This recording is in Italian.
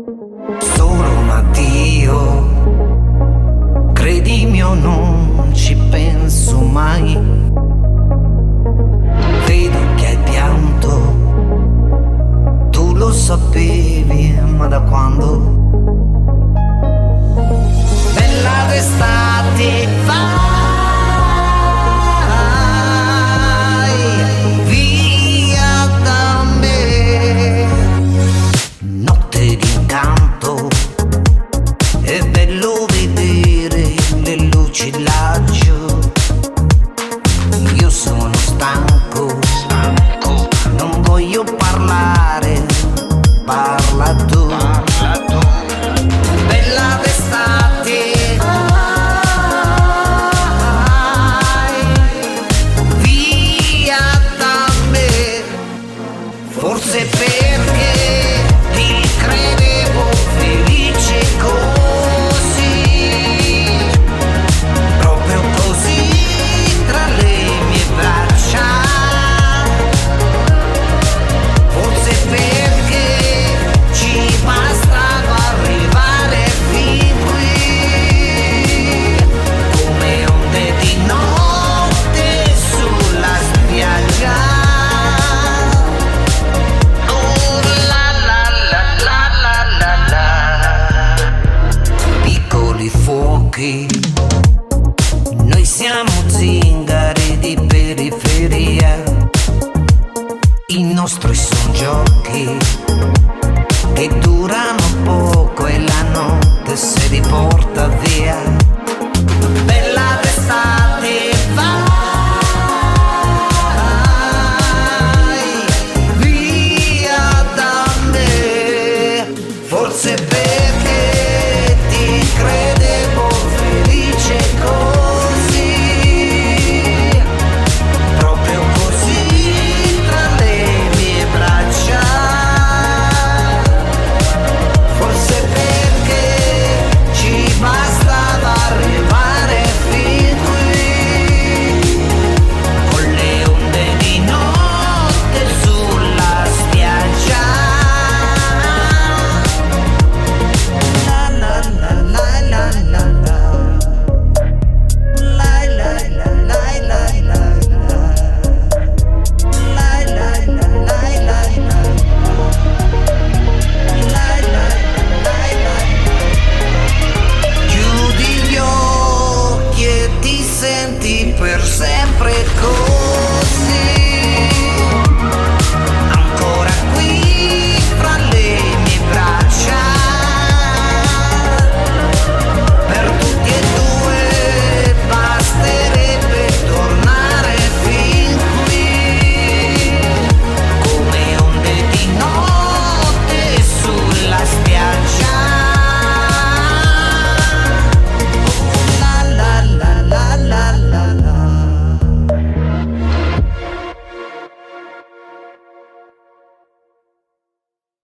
Solo un addio, credimi o non ci penso mai. Vedo che hai pianto, tu lo sapevi, ma da quando? Bella d'estate, vai via da me. Notte d'incanto, è bello vedere le luci laggiù. Io sono stanco, non voglio parlare, parla tu. Bella d'estate, vai via da me. Forse perché ti credevo felice così, proprio così tra le mie braccia. Forse perché ci bastava arrivare fin qui, come onde di notte sulla spiaggia. Oh la la la la la la la. Piccoli fuochi, noi siamo zingari di periferia. I nostri son giochi che durano poco e la notte se li porta via.